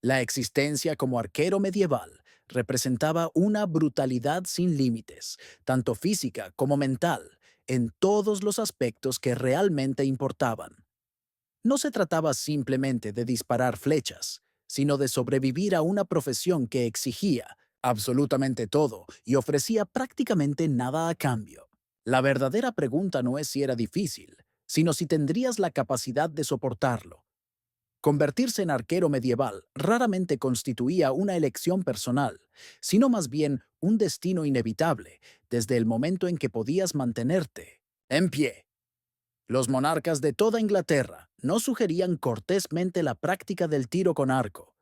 La existencia como arquero medieval representaba una brutalidad sin límites, tanto física como mental, en todos los aspectos que realmente importaban. No se trataba simplemente de disparar flechas, sino de sobrevivir a una profesión que exigía absolutamente todo y ofrecía prácticamente nada a cambio. La verdadera pregunta no es si era difícil, sino si tendrías la capacidad de soportarlo. Convertirse en arquero medieval raramente constituía una elección personal, sino más bien un destino inevitable desde el momento en que podías mantenerte en pie. Los monarcas de toda Inglaterra no sugerían cortésmente la práctica del tiro con arco,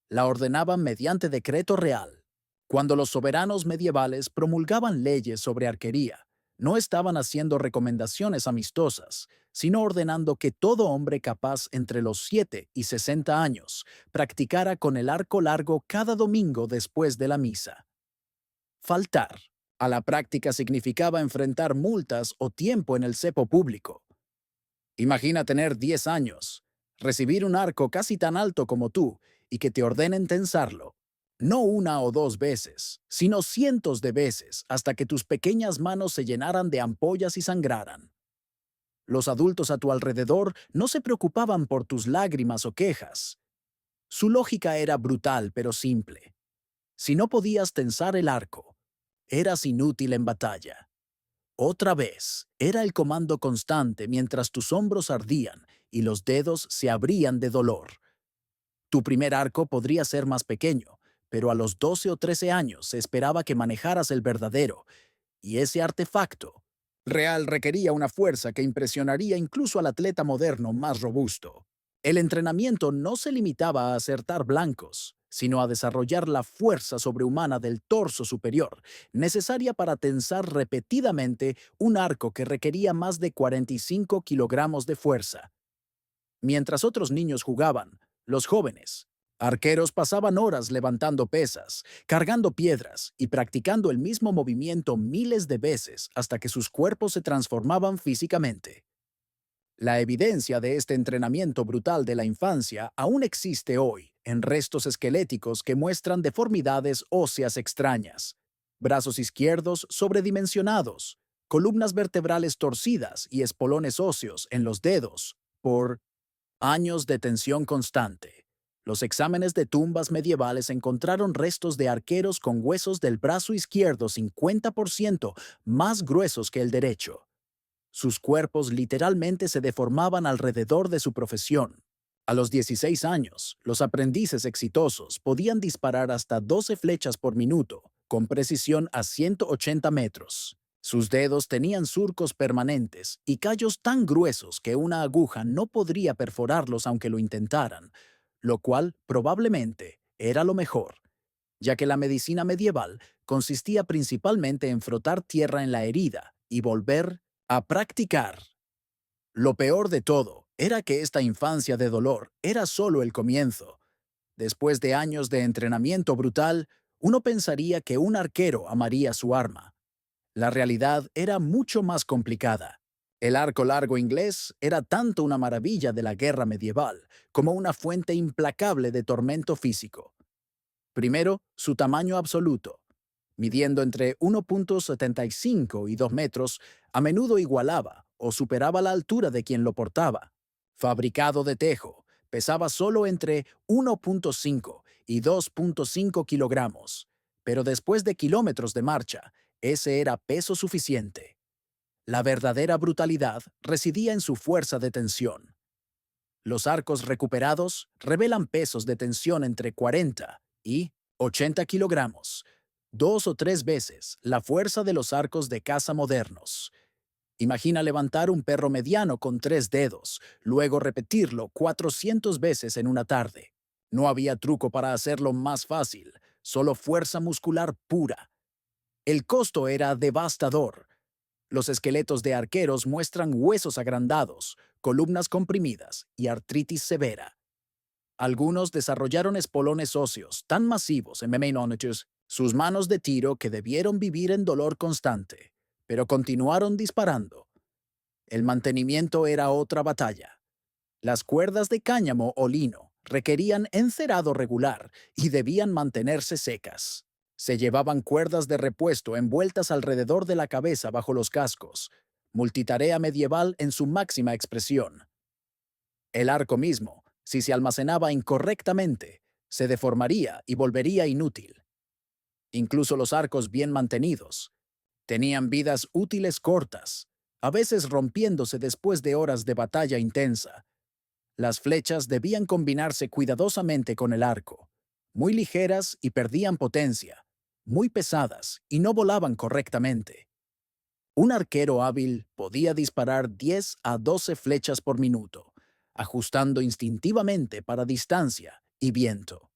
la ordenaban mediante decreto real. Cuando los soberanos medievales promulgaban leyes sobre arquería, no estaban haciendo recomendaciones amistosas, sino ordenando que todo hombre capaz entre los 7 y 60 años practicara con el arco largo cada domingo después de la misa. Faltar a la práctica significaba enfrentar multas o tiempo en el cepo público. Imagina tener 10 años, recibir un arco casi tan alto como tú y que te ordenen tensarlo. No una o dos veces, sino cientos de veces hasta que tus pequeñas manos se llenaran de ampollas y sangraran. Los adultos a tu alrededor no se preocupaban por tus lágrimas o quejas. Su lógica era brutal pero simple. Si no podías tensar el arco, eras inútil en batalla. Otra vez, era el comando constante mientras tus hombros ardían y los dedos se abrían de dolor. Tu primer arco podría ser más pequeño, pero a los 12 o 13 años se esperaba que manejaras el verdadero, y ese artefacto real requería una fuerza que impresionaría incluso al atleta moderno más robusto. El entrenamiento no se limitaba a acertar blancos, sino a desarrollar la fuerza sobrehumana del torso superior, necesaria para tensar repetidamente un arco que requería más de 45 kilogramos de fuerza. Mientras otros niños jugaban, los jóvenes, arqueros pasaban horas levantando pesas, cargando piedras y practicando el mismo movimiento miles de veces hasta que sus cuerpos se transformaban físicamente. La evidencia de este entrenamiento brutal de la infancia aún existe hoy en restos esqueléticos que muestran deformidades óseas extrañas, brazos izquierdos sobredimensionados, columnas vertebrales torcidas y espolones óseos en los dedos, por años de tensión constante. Los exámenes de tumbas medievales encontraron restos de arqueros con huesos del brazo izquierdo 50% más gruesos que el derecho. Sus cuerpos literalmente se deformaban alrededor de su profesión. A los 16 años, los aprendices exitosos podían disparar hasta 12 flechas por minuto, con precisión a 180 metros. Sus dedos tenían surcos permanentes y callos tan gruesos que una aguja no podría perforarlos aunque lo intentaran, lo cual probablemente era lo mejor, ya que la medicina medieval consistía principalmente en frotar tierra en la herida y volver a practicar. Lo peor de todo era que esta infancia de dolor era solo el comienzo. Después de años de entrenamiento brutal, uno pensaría que un arquero amaría su arma. La realidad era mucho más complicada. El arco largo inglés era tanto una maravilla de la guerra medieval como una fuente implacable de tormento físico. Primero, su tamaño absoluto. Midiendo entre 1,75 y 2 metros, a menudo igualaba o superaba la altura de quien lo portaba. Fabricado de tejo, pesaba solo entre 1,5 y 2,5 kilogramos, pero después de kilómetros de marcha, ese era peso suficiente. La verdadera brutalidad residía en su fuerza de tensión. Los arcos recuperados revelan pesos de tensión entre 40 y 80 kilogramos, dos o tres veces la fuerza de los arcos de caza modernos. Imagina levantar un perro mediano con 3 dedos, luego repetirlo 400 veces en una tarde. No había truco para hacerlo más fácil, solo fuerza muscular pura. El costo era devastador. Los esqueletos de arqueros muestran huesos agrandados, columnas comprimidas y artritis severa. Algunos desarrollaron espolones óseos tan masivos en Memnonitus, sus manos de tiro que debieron vivir en dolor constante, pero continuaron disparando. El mantenimiento era otra batalla. Las cuerdas de cáñamo o lino requerían encerado regular y debían mantenerse secas. Se llevaban cuerdas de repuesto envueltas alrededor de la cabeza bajo los cascos, multitarea medieval en su máxima expresión. El arco mismo, si se almacenaba incorrectamente, se deformaría y volvería inútil. Incluso los arcos bien mantenidos tenían vidas útiles cortas, a veces rompiéndose después de horas de batalla intensa. Las flechas debían combinarse cuidadosamente con el arco, muy ligeras y perdían potencia, muy pesadas y no volaban correctamente. Un arquero hábil podía disparar 10 a 12 flechas por minuto, ajustando instintivamente para distancia y viento.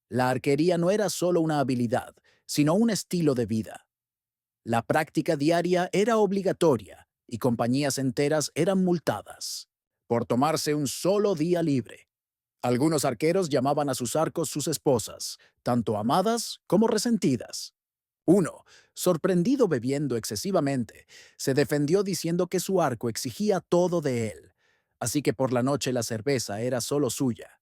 La arquería no era solo una habilidad, sino un estilo de vida. La práctica diaria era obligatoria y compañías enteras eran multadas por tomarse un solo día libre. Algunos arqueros llamaban a sus arcos sus esposas, tanto amadas como resentidas. Uno, sorprendido bebiendo excesivamente, se defendió diciendo que su arco exigía todo de él, así que por la noche la cerveza era solo suya.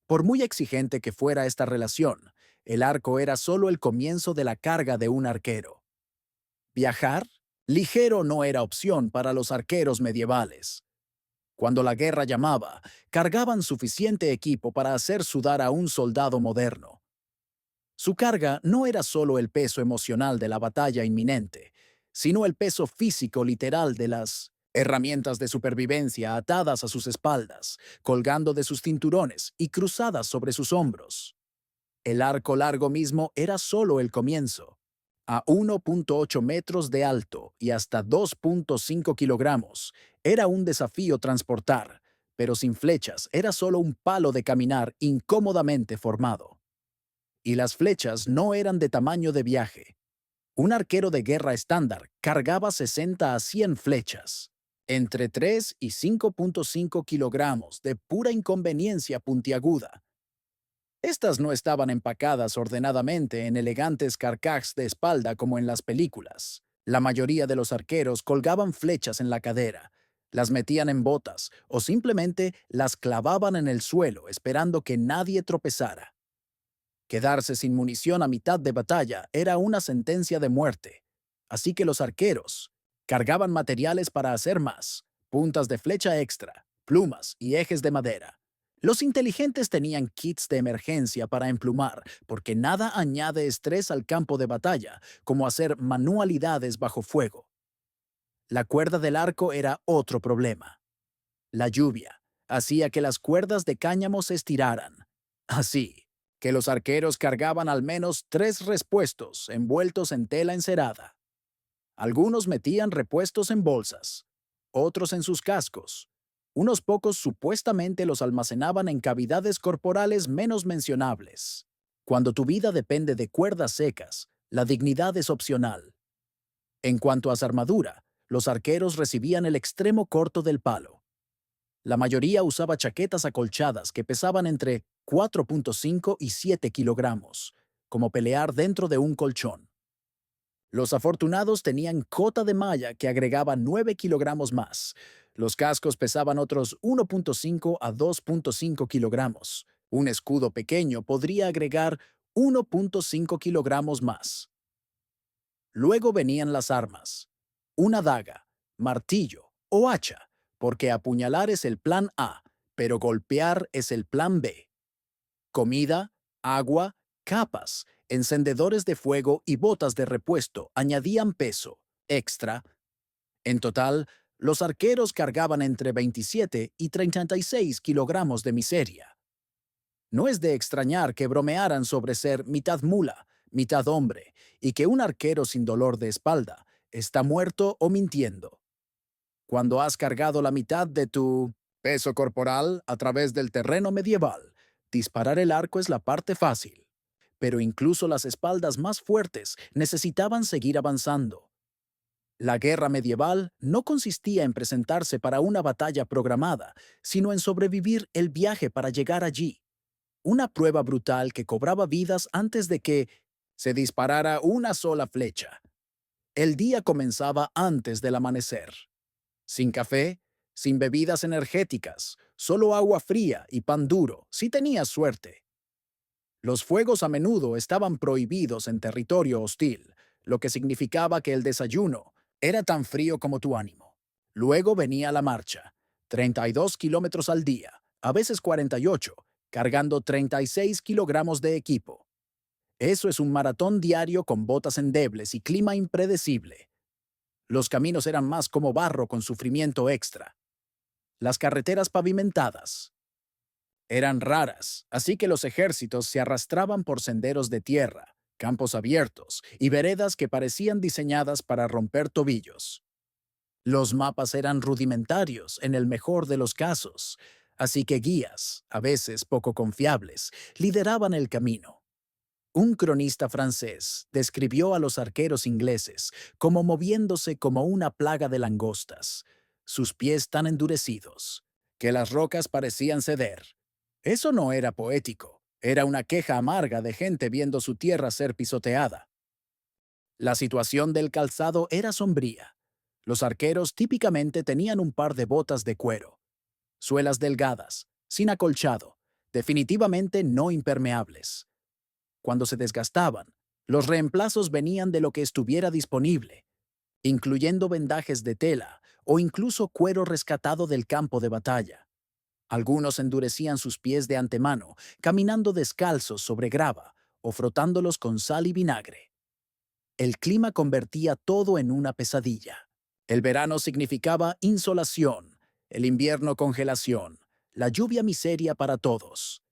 Por muy exigente que fuera esta relación, el arco era solo el comienzo de la carga de un arquero. Viajar ligero no era opción para los arqueros medievales. Cuando la guerra llamaba, cargaban suficiente equipo para hacer sudar a un soldado moderno. Su carga no era solo el peso emocional de la batalla inminente, sino el peso físico literal de las herramientas de supervivencia atadas a sus espaldas, colgando de sus cinturones y cruzadas sobre sus hombros. El arco largo mismo era solo el comienzo. A 1.8 metros de alto y hasta 2.5 kilogramos, era un desafío transportar, pero sin flechas era solo un palo de caminar incómodamente formado. Y las flechas no eran de tamaño de viaje. Un arquero de guerra estándar cargaba 60 a 100 flechas, entre 3 y 5.5 kilogramos de pura inconveniencia puntiaguda. Estas no estaban empacadas ordenadamente en elegantes carcajes de espalda como en las películas. La mayoría de los arqueros colgaban flechas en la cadera, las metían en botas o simplemente las clavaban en el suelo esperando que nadie tropezara. Quedarse sin munición a mitad de batalla era una sentencia de muerte, así que los arqueros cargaban materiales para hacer más, puntas de flecha extra, plumas y ejes de madera. Los inteligentes tenían kits de emergencia para emplumar, porque nada añade estrés al campo de batalla como hacer manualidades bajo fuego. La cuerda del arco era otro problema. La lluvia hacía que las cuerdas de cáñamo se estiraran. Así que los arqueros cargaban al menos 3 repuestos envueltos en tela encerada. Algunos metían repuestos en bolsas, otros en sus cascos. Unos pocos supuestamente los almacenaban en cavidades corporales menos mencionables. Cuando tu vida depende de cuerdas secas, la dignidad es opcional. En cuanto a su armadura, los arqueros recibían el extremo corto del palo. La mayoría usaba chaquetas acolchadas que pesaban entre 4.5 y 7 kilogramos, como pelear dentro de un colchón. Los afortunados tenían cota de malla que agregaba 9 kilogramos más. Los cascos pesaban otros 1.5 a 2.5 kilogramos. Un escudo pequeño podría agregar 1.5 kilogramos más. Luego venían las armas. Una daga, martillo o hacha, porque apuñalar es el plan A, pero golpear es el plan B. Comida, agua, capas, encendedores de fuego y botas de repuesto añadían peso extra. En total, los arqueros cargaban entre 27 y 36 kilogramos de miseria. No es de extrañar que bromearan sobre ser mitad mula, mitad hombre, y que un arquero sin dolor de espalda está muerto o mintiendo. Cuando has cargado la mitad de tu peso corporal a través del terreno medieval, disparar el arco es la parte fácil. Pero incluso las espaldas más fuertes necesitaban seguir avanzando. La guerra medieval no consistía en presentarse para una batalla programada, sino en sobrevivir el viaje para llegar allí. Una prueba brutal que cobraba vidas antes de que se disparara una sola flecha. El día comenzaba antes del amanecer. Sin café, sin bebidas energéticas, solo agua fría y pan duro, si tenías suerte. Los fuegos a menudo estaban prohibidos en territorio hostil, lo que significaba que el desayuno era tan frío como tu ánimo. Luego venía la marcha, 32 kilómetros al día, a veces 48, cargando 36 kilogramos de equipo. Eso es un maratón diario con botas endebles y clima impredecible. Los caminos eran más como barro con sufrimiento extra. Las carreteras pavimentadas eran raras, así que los ejércitos se arrastraban por senderos de tierra, campos abiertos y veredas que parecían diseñadas para romper tobillos. Los mapas eran rudimentarios en el mejor de los casos, así que guías, a veces poco confiables, lideraban el camino. Un cronista francés describió a los arqueros ingleses como moviéndose como una plaga de langostas, sus pies tan endurecidos, que las rocas parecían ceder. Eso no era poético, era una queja amarga de gente viendo su tierra ser pisoteada. La situación del calzado era sombría. Los arqueros típicamente tenían un par de botas de cuero, suelas delgadas, sin acolchado, definitivamente no impermeables. Cuando se desgastaban, los reemplazos venían de lo que estuviera disponible, incluyendo vendajes de tela o incluso cuero rescatado del campo de batalla. Algunos endurecían sus pies de antemano, caminando descalzos sobre grava o frotándolos con sal y vinagre. El clima convertía todo en una pesadilla. El verano significaba insolación, el invierno congelación, la lluvia miseria para todos.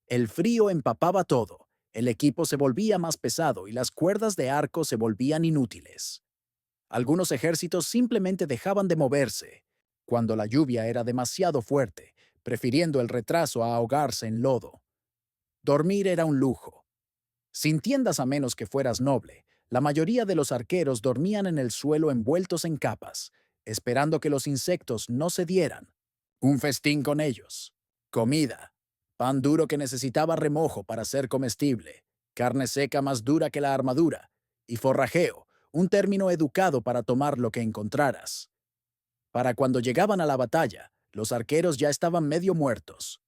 El frío empapaba todo, el equipo se volvía más pesado y las cuerdas de arco se volvían inútiles. Algunos ejércitos simplemente dejaban de moverse cuando la lluvia era demasiado fuerte, prefiriendo el retraso a ahogarse en lodo. Dormir era un lujo. Sin tiendas a menos que fueras noble, la mayoría de los arqueros dormían en el suelo envueltos en capas, esperando que los insectos no se dieran. Un festín con ellos. Comida. Pan duro que necesitaba remojo para ser comestible. Carne seca más dura que la armadura. Y forrajeo, un término educado para tomar lo que encontraras. Para cuando llegaban a la batalla, los arqueros ya estaban medio muertos.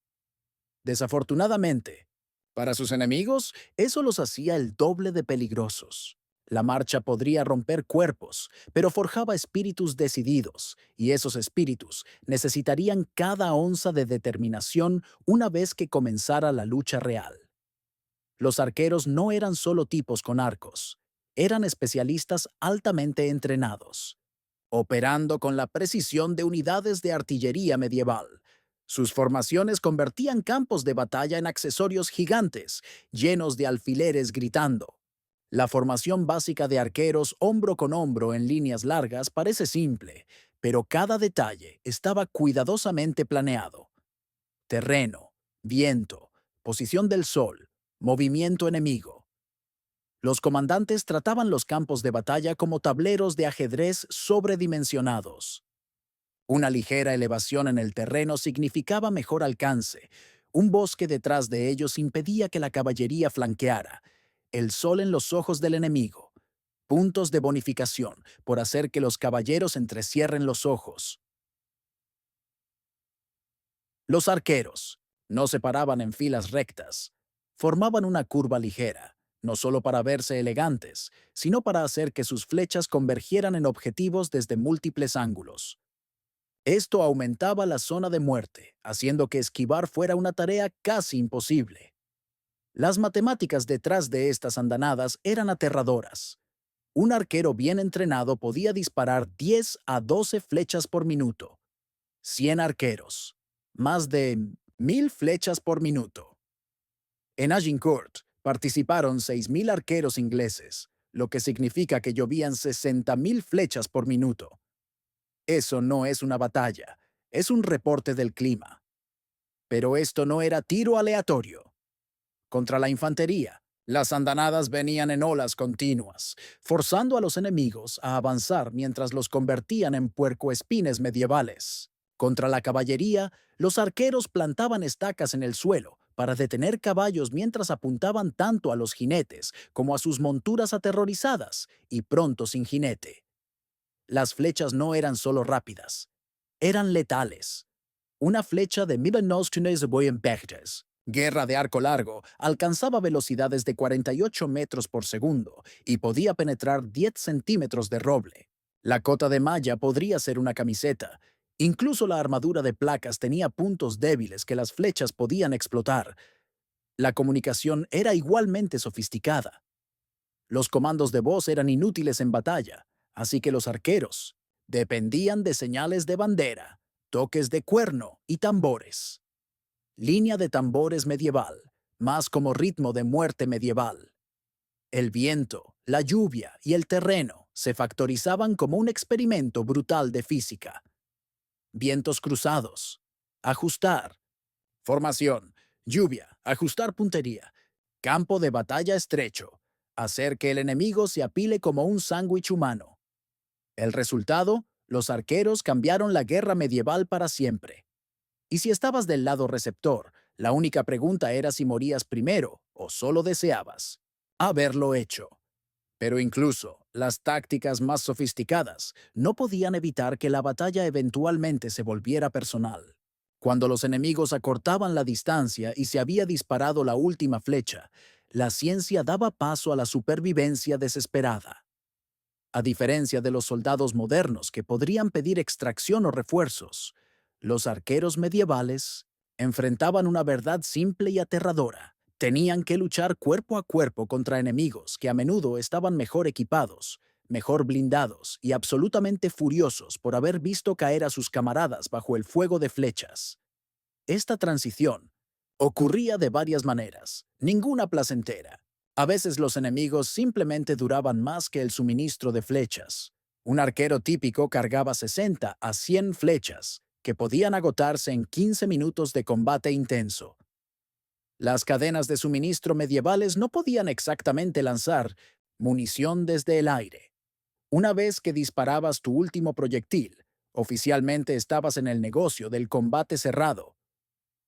Desafortunadamente, para sus enemigos, eso los hacía el doble de peligrosos. La marcha podría romper cuerpos, pero forjaba espíritus decididos, y esos espíritus necesitarían cada onza de determinación una vez que comenzara la lucha real. Los arqueros no eran solo tipos con arcos, eran especialistas altamente entrenados, operando con la precisión de unidades de artillería medieval. Sus formaciones convertían campos de batalla en accesorios gigantes, llenos de alfileres gritando. La formación básica de arqueros hombro con hombro en líneas largas parece simple, pero cada detalle estaba cuidadosamente planeado. Terreno, viento, posición del sol, movimiento enemigo. Los comandantes trataban los campos de batalla como tableros de ajedrez sobredimensionados. Una ligera elevación en el terreno significaba mejor alcance. Un bosque detrás de ellos impedía que la caballería flanqueara. El sol en los ojos del enemigo. Puntos de bonificación por hacer que los caballeros entrecierren los ojos. Los arqueros no se paraban en filas rectas. Formaban una curva ligera, no solo para verse elegantes, sino para hacer que sus flechas convergieran en objetivos desde múltiples ángulos. Esto aumentaba la zona de muerte, haciendo que esquivar fuera una tarea casi imposible. Las matemáticas detrás de estas andanadas eran aterradoras. Un arquero bien entrenado podía disparar 10 a 12 flechas por minuto. 100 arqueros. Más de 1000 flechas por minuto. En Agincourt participaron 6000 arqueros ingleses, lo que significa que llovían 60.000 flechas por minuto. Eso no es una batalla, es un reporte del clima. Pero esto no era tiro aleatorio. Contra la infantería, las andanadas venían en olas continuas, forzando a los enemigos a avanzar mientras los convertían en puercoespines medievales. Contra la caballería, los arqueros plantaban estacas en el suelo para detener caballos mientras apuntaban tanto a los jinetes como a sus monturas aterrorizadas y pronto sin jinete. Las flechas no eran solo rápidas, eran letales. Una flecha de 1952, guerra de arco largo, alcanzaba velocidades de 48 metros por segundo y podía penetrar 10 centímetros de roble. La cota de malla podría ser una camiseta. Incluso la armadura de placas tenía puntos débiles que las flechas podían explotar. La comunicación era igualmente sofisticada. Los comandos de voz eran inútiles en batalla, así que los arqueros dependían de señales de bandera, toques de cuerno y tambores. Línea de tambores medieval, más como ritmo de muerte medieval. El viento, la lluvia y el terreno se factorizaban como un experimento brutal de física. Vientos cruzados. Ajustar. Formación. Lluvia. Ajustar puntería. Campo de batalla estrecho. Hacer que el enemigo se apile como un sándwich humano. El resultado, los arqueros cambiaron la guerra medieval para siempre. Y si estabas del lado receptor, la única pregunta era si morías primero o solo deseabas haberlo hecho. Pero incluso las tácticas más sofisticadas no podían evitar que la batalla eventualmente se volviera personal. Cuando los enemigos acortaban la distancia y se había disparado la última flecha, la ciencia daba paso a la supervivencia desesperada. A diferencia de los soldados modernos que podrían pedir extracción o refuerzos, los arqueros medievales enfrentaban una verdad simple y aterradora. Tenían que luchar cuerpo a cuerpo contra enemigos que a menudo estaban mejor equipados, mejor blindados y absolutamente furiosos por haber visto caer a sus camaradas bajo el fuego de flechas. Esta transición ocurría de varias maneras, ninguna placentera. A veces los enemigos simplemente duraban más que el suministro de flechas. Un arquero típico cargaba 60 a 100 flechas, que podían agotarse en 15 minutos de combate intenso. Las cadenas de suministro medievales no podían exactamente lanzar munición desde el aire. Una vez que disparabas tu último proyectil, oficialmente estabas en el negocio del combate cerrado.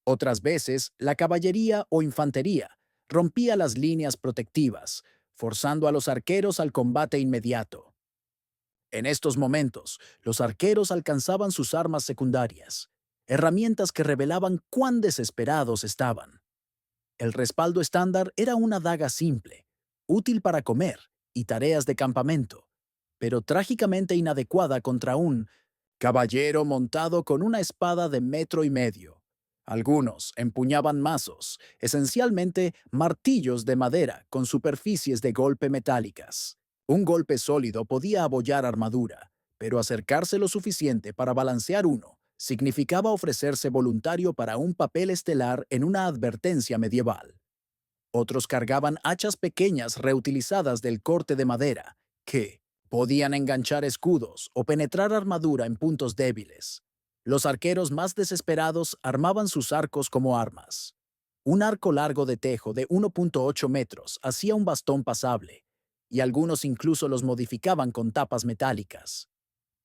Otras veces, la caballería o infantería rompía las líneas protectivas, forzando a los arqueros al combate inmediato. En estos momentos, los arqueros alcanzaban sus armas secundarias, herramientas que revelaban cuán desesperados estaban. El respaldo estándar era una daga simple, útil para comer y tareas de campamento, pero trágicamente inadecuada contra un caballero montado con una espada de metro y medio. Algunos empuñaban mazos, esencialmente martillos de madera con superficies de golpe metálicas. Un golpe sólido podía abollar armadura, pero acercarse lo suficiente para balancear uno significaba ofrecerse voluntario para un papel estelar en una advertencia medieval. Otros cargaban hachas pequeñas reutilizadas del corte de madera, que podían enganchar escudos o penetrar armadura en puntos débiles. Los arqueros más desesperados armaban sus arcos como armas. Un arco largo de tejo de 1.8 metros hacía un bastón pasable, y algunos incluso los modificaban con tapas metálicas.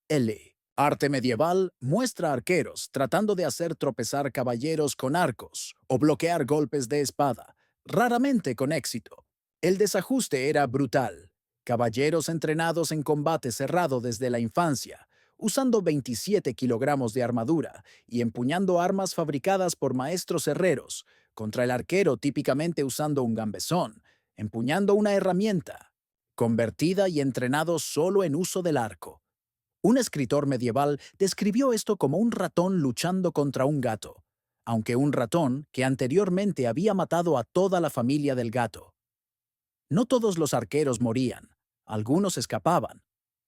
L. Arte medieval muestra arqueros tratando de hacer tropezar caballeros con arcos o bloquear golpes de espada, raramente con éxito. El desajuste era brutal. Caballeros entrenados en combate cerrado desde la infancia, usando 27 kilogramos de armadura y empuñando armas fabricadas por maestros herreros, contra el arquero típicamente usando un gambesón, empuñando una herramienta, convertida y entrenado solo en uso del arco. Un escritor medieval describió esto como un ratón luchando contra un gato, aunque un ratón que anteriormente había matado a toda la familia del gato. No todos los arqueros morían, algunos escapaban,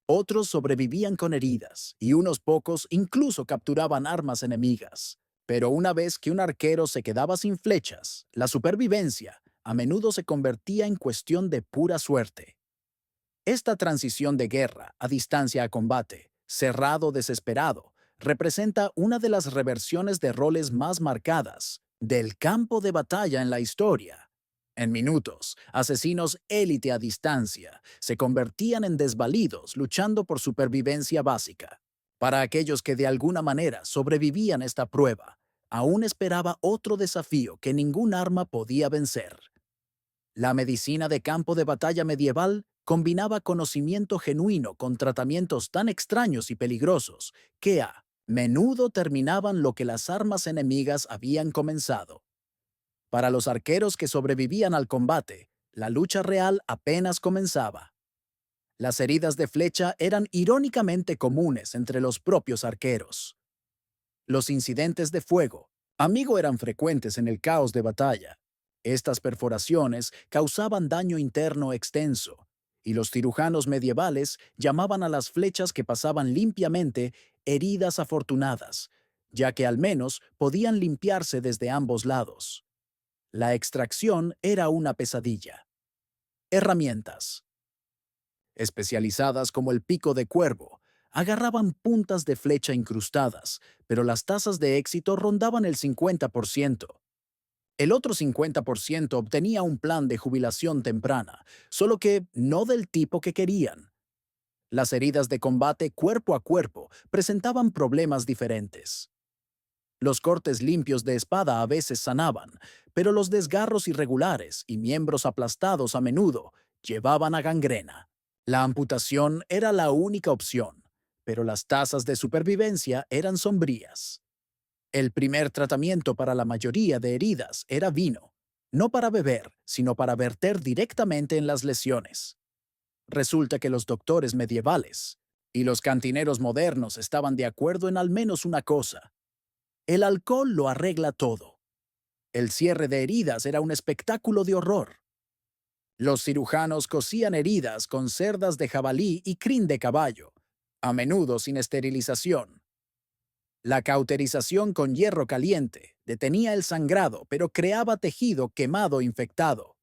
otros sobrevivían con heridas y unos pocos incluso capturaban armas enemigas. Pero una vez que un arquero se quedaba sin flechas, la supervivencia a menudo se convertía en cuestión de pura suerte. Esta transición de guerra a distancia a combate, cerrado desesperado, representa una de las reversiones de roles más marcadas del campo de batalla en la historia. En minutos, asesinos élite a distancia se convertían en desvalidos luchando por supervivencia básica. Para aquellos que de alguna manera sobrevivían esta prueba, aún esperaba otro desafío que ningún arma podía vencer. La medicina de campo de batalla medieval combinaba conocimiento genuino con tratamientos tan extraños y peligrosos que Menudo terminaban lo que las armas enemigas habían comenzado. Para los arqueros que sobrevivían al combate, la lucha real apenas comenzaba. Las heridas de flecha eran irónicamente comunes entre los propios arqueros. Los incidentes de fuego, amigo, eran frecuentes en el caos de batalla. Estas perforaciones causaban daño interno extenso, y los cirujanos medievales llamaban a las flechas que pasaban limpiamente heridas afortunadas, ya que al menos podían limpiarse desde ambos lados. La extracción era una pesadilla. Herramientas especializadas como el pico de cuervo, agarraban puntas de flecha incrustadas, pero las tasas de éxito rondaban el 50%. El otro 50% obtenía un plan de jubilación temprana, solo que no del tipo que querían. Las heridas de combate cuerpo a cuerpo presentaban problemas diferentes. Los cortes limpios de espada a veces sanaban, pero los desgarros irregulares y miembros aplastados a menudo llevaban a gangrena. La amputación era la única opción, pero las tasas de supervivencia eran sombrías. El primer tratamiento para la mayoría de heridas era vino, no para beber, sino para verter directamente en las lesiones. Resulta que los doctores medievales y los cantineros modernos estaban de acuerdo en al menos una cosa: el alcohol lo arregla todo. El cierre de heridas era un espectáculo de horror. Los cirujanos cosían heridas con cerdas de jabalí y crin de caballo, a menudo sin esterilización. La cauterización con hierro caliente detenía el sangrado, pero creaba tejido quemado infectado.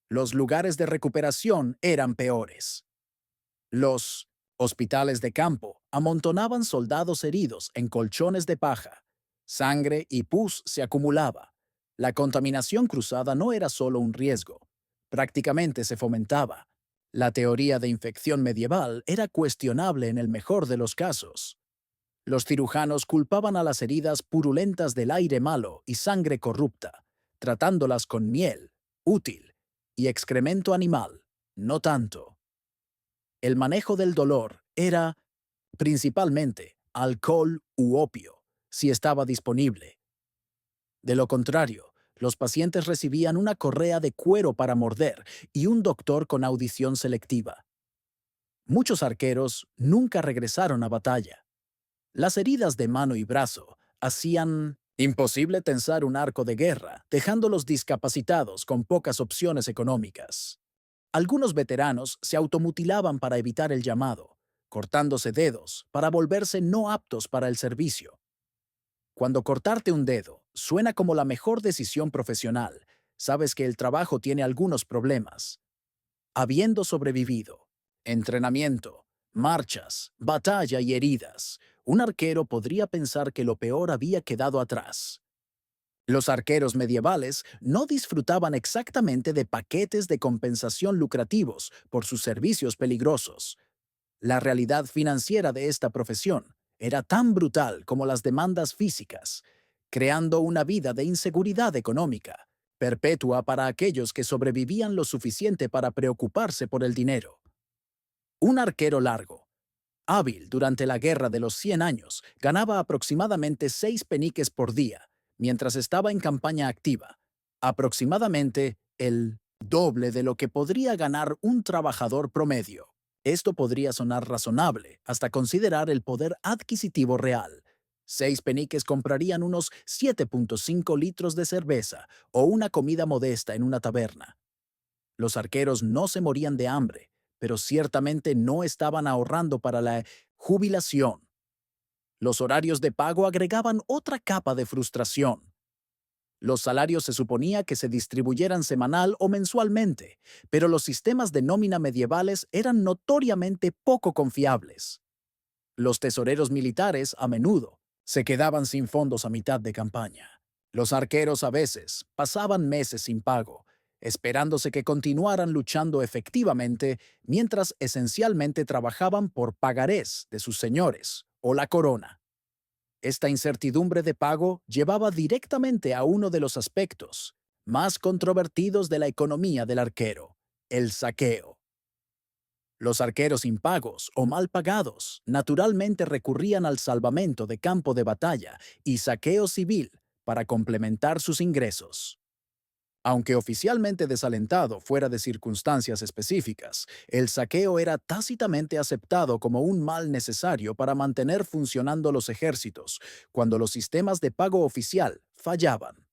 Los lugares de recuperación eran peores. Los hospitales de campo amontonaban soldados heridos en colchones de paja. Sangre y pus se acumulaba. La contaminación cruzada no era solo un riesgo, prácticamente se fomentaba. La teoría de infección medieval era cuestionable en el mejor de los casos. Los cirujanos culpaban a las heridas purulentas del aire malo y sangre corrupta, tratándolas con miel, útil, y excremento animal, no tanto. El manejo del dolor era, principalmente, alcohol u opio, si estaba disponible. De lo contrario, los pacientes recibían una correa de cuero para morder y un doctor con audición selectiva. Muchos arqueros nunca regresaron a batalla. Las heridas de mano y brazo hacían imposible tensar un arco de guerra, dejándolos discapacitados con pocas opciones económicas. Algunos veteranos se automutilaban para evitar el llamado, cortándose dedos para volverse no aptos para el servicio. Cuando cortarte un dedo suena como la mejor decisión profesional, sabes que el trabajo tiene algunos problemas. Habiendo sobrevivido, entrenamiento, marchas, batalla y heridas, un arquero podría pensar que lo peor había quedado atrás. Los arqueros medievales no disfrutaban exactamente de paquetes de compensación lucrativos por sus servicios peligrosos. La realidad financiera de esta profesión era tan brutal como las demandas físicas, creando una vida de inseguridad económica, perpetua para aquellos que sobrevivían lo suficiente para preocuparse por el dinero. Un arquero largo, hábil durante la Guerra de los 100 años, ganaba aproximadamente 6 peniques por día, mientras estaba en campaña activa, aproximadamente el doble de lo que podría ganar un trabajador promedio. Esto podría sonar razonable hasta considerar el poder adquisitivo real. 6 peniques comprarían unos 7.5 litros de cerveza o una comida modesta en una taberna. Los arqueros no se morían de hambre, pero ciertamente no estaban ahorrando para la jubilación. Los horarios de pago agregaban otra capa de frustración. Los salarios se suponía que se distribuyeran semanal o mensualmente, pero los sistemas de nómina medievales eran notoriamente poco confiables. Los tesoreros militares, a menudo, se quedaban sin fondos a mitad de campaña. Los arqueros a veces pasaban meses sin pago, esperándose que continuaran luchando efectivamente mientras esencialmente trabajaban por pagarés de sus señores o la corona. Esta incertidumbre de pago llevaba directamente a uno de los aspectos más controvertidos de la economía del arquero: el saqueo. Los arqueros impagos o mal pagados naturalmente recurrían al salvamento de campo de batalla y saqueo civil para complementar sus ingresos. Aunque oficialmente desalentado fuera de circunstancias específicas, el saqueo era tácitamente aceptado como un mal necesario para mantener funcionando los ejércitos cuando los sistemas de pago oficial fallaban.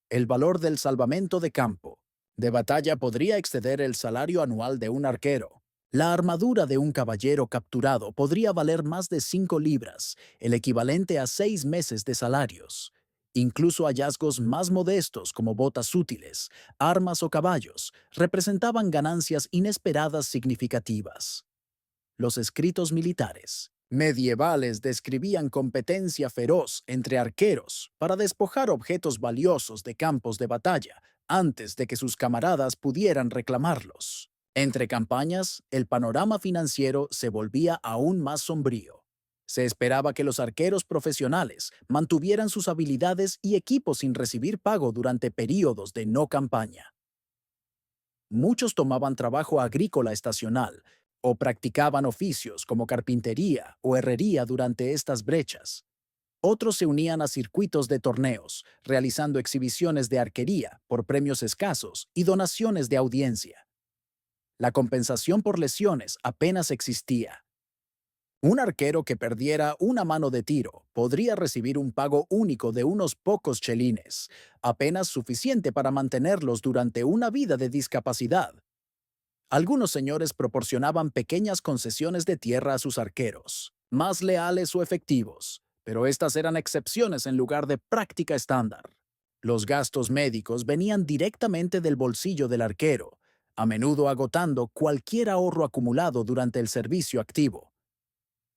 El valor del salvamento de campo de batalla podría exceder el salario anual de un arquero. La armadura de un caballero capturado podría valer más de 5 libras, el equivalente a 6 meses de salarios. Incluso hallazgos más modestos como botas útiles, armas o caballos representaban ganancias inesperadas significativas. Los escritos militares medievales describían competencia feroz entre arqueros para despojar objetos valiosos de campos de batalla antes de que sus camaradas pudieran reclamarlos. Entre campañas, el panorama financiero se volvía aún más sombrío. Se esperaba que los arqueros profesionales mantuvieran sus habilidades y equipos sin recibir pago durante períodos de no campaña. Muchos tomaban trabajo agrícola estacional o practicaban oficios como carpintería o herrería durante estas brechas. Otros se unían a circuitos de torneos, realizando exhibiciones de arquería por premios escasos y donaciones de audiencia. La compensación por lesiones apenas existía. Un arquero que perdiera una mano de tiro podría recibir un pago único de unos pocos chelines, apenas suficiente para mantenerlos durante una vida de discapacidad. Algunos señores proporcionaban pequeñas concesiones de tierra a sus arqueros, más leales o efectivos, pero estas eran excepciones en lugar de práctica estándar. Los gastos médicos venían directamente del bolsillo del arquero, a menudo agotando cualquier ahorro acumulado durante el servicio activo.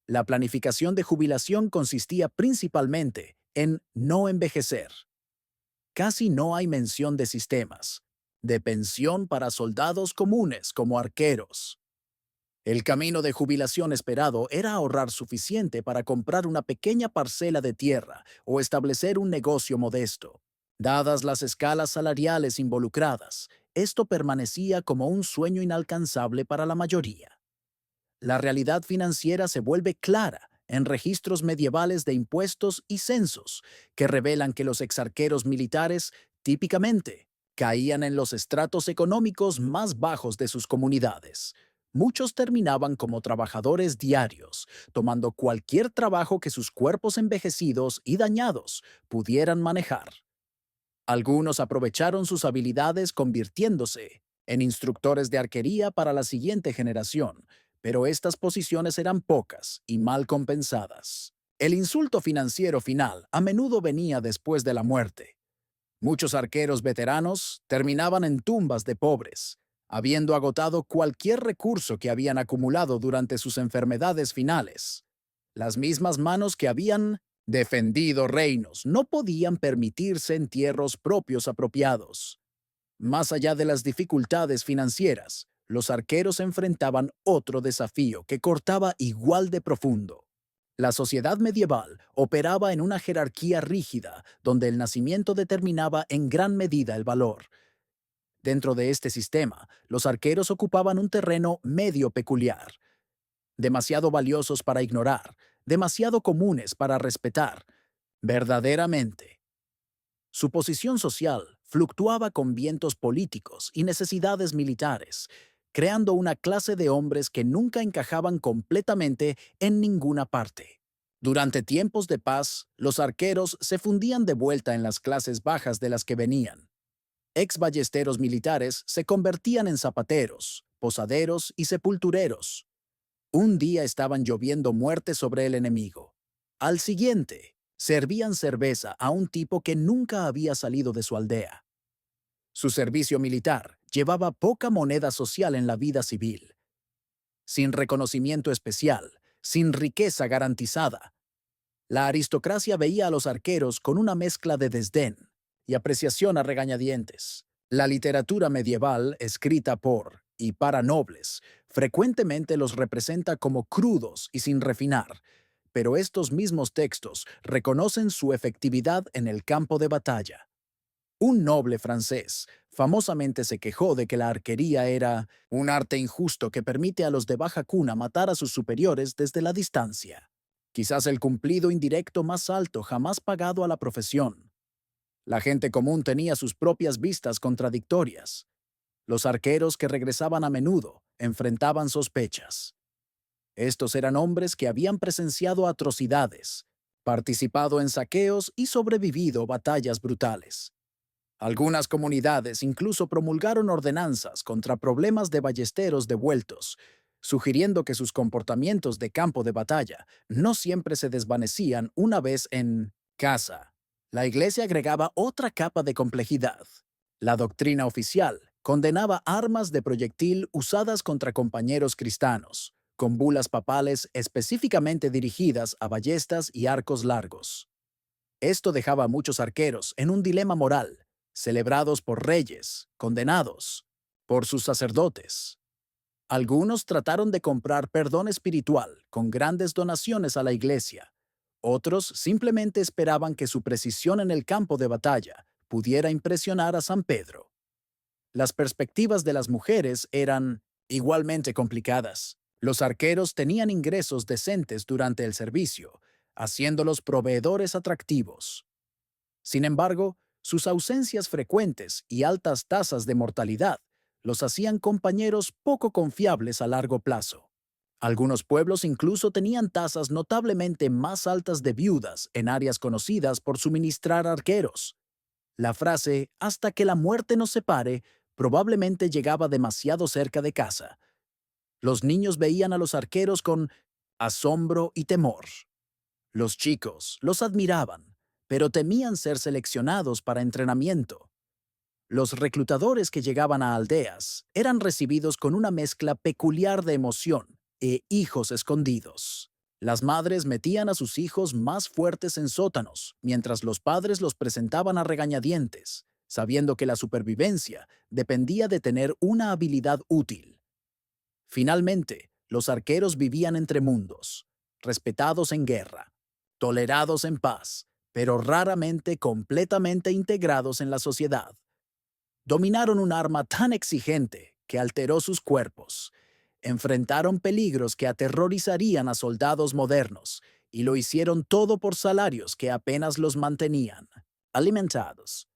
La planificación de jubilación consistía principalmente en no envejecer. Casi no hay mención de sistemas de pensión para soldados comunes como arqueros. El camino de jubilación esperado era ahorrar suficiente para comprar una pequeña parcela de tierra o establecer un negocio modesto. Dadas las escalas salariales involucradas, esto permanecía como un sueño inalcanzable para la mayoría. La realidad financiera se vuelve clara en registros medievales de impuestos y censos, que revelan que los exarqueros militares, típicamente, caían en los estratos económicos más bajos de sus comunidades. Muchos terminaban como trabajadores diarios, tomando cualquier trabajo que sus cuerpos envejecidos y dañados pudieran manejar. Algunos aprovecharon sus habilidades convirtiéndose en instructores de arquería para la siguiente generación, pero estas posiciones eran pocas y mal compensadas. El insulto financiero final a menudo venía después de la muerte. Muchos arqueros veteranos terminaban en tumbas de pobres, habiendo agotado cualquier recurso que habían acumulado durante sus enfermedades finales. Las mismas manos que habían defendido reinos no podían permitirse entierros propios apropiados. Más allá de las dificultades financieras, los arqueros enfrentaban otro desafío que cortaba igual de profundo. La sociedad medieval operaba en una jerarquía rígida, donde el nacimiento determinaba en gran medida el valor. Dentro de este sistema, los arqueros ocupaban un terreno medio peculiar, demasiado valiosos para ignorar, demasiado comunes para respetar. Verdaderamente, su posición social fluctuaba con vientos políticos y necesidades militares, creando una clase de hombres que nunca encajaban completamente en ninguna parte. Durante tiempos de paz, los arqueros se fundían de vuelta en las clases bajas de las que venían. Ex ballesteros militares se convertían en zapateros, posaderos y sepultureros. Un día estaban lloviendo muerte sobre el enemigo. Al siguiente, servían cerveza a un tipo que nunca había salido de su aldea. Su servicio militar llevaba poca moneda social en la vida civil. Sin reconocimiento especial, sin riqueza garantizada, la aristocracia veía a los arqueros con una mezcla de desdén y apreciación a regañadientes. La literatura medieval, escrita por y para nobles, frecuentemente los representa como crudos y sin refinar, pero estos mismos textos reconocen su efectividad en el campo de batalla. Un noble francés, famosamente se quejó de que la arquería era un arte injusto que permite a los de baja cuna matar a sus superiores desde la distancia. Quizás el cumplido indirecto más alto jamás pagado a la profesión. La gente común tenía sus propias vistas contradictorias. Los arqueros que regresaban a menudo enfrentaban sospechas. Estos eran hombres que habían presenciado atrocidades, participado en saqueos y sobrevivido batallas brutales. Algunas comunidades incluso promulgaron ordenanzas contra problemas de ballesteros devueltos, sugiriendo que sus comportamientos de campo de batalla no siempre se desvanecían una vez en casa. La Iglesia agregaba otra capa de complejidad. La doctrina oficial condenaba armas de proyectil usadas contra compañeros cristianos, con bulas papales específicamente dirigidas a ballestas y arcos largos. Esto dejaba a muchos arqueros en un dilema moral, celebrados por reyes, condenados por sus sacerdotes. Algunos trataron de comprar perdón espiritual con grandes donaciones a la iglesia. Otros simplemente esperaban que su precisión en el campo de batalla pudiera impresionar a San Pedro. Las perspectivas de las mujeres eran igualmente complicadas. Los arqueros tenían ingresos decentes durante el servicio, haciéndolos proveedores atractivos. Sin embargo, sus ausencias frecuentes y altas tasas de mortalidad los hacían compañeros poco confiables a largo plazo. Algunos pueblos incluso tenían tasas notablemente más altas de viudas en áreas conocidas por suministrar arqueros. La frase «hasta que la muerte nos separe» probablemente llegaba demasiado cerca de casa. Los niños veían a los arqueros con asombro y temor. Los chicos los admiraban, pero temían ser seleccionados para entrenamiento. Los reclutadores que llegaban a aldeas eran recibidos con una mezcla peculiar de emoción e hijos escondidos. Las madres metían a sus hijos más fuertes en sótanos, mientras los padres los presentaban a regañadientes, sabiendo que la supervivencia dependía de tener una habilidad útil. Finalmente, los arqueros vivían entre mundos, respetados en guerra, tolerados en paz, pero raramente completamente integrados en la sociedad. Dominaron un arma tan exigente que alteró sus cuerpos. Enfrentaron peligros que aterrorizarían a soldados modernos y lo hicieron todo por salarios que apenas los mantenían alimentados.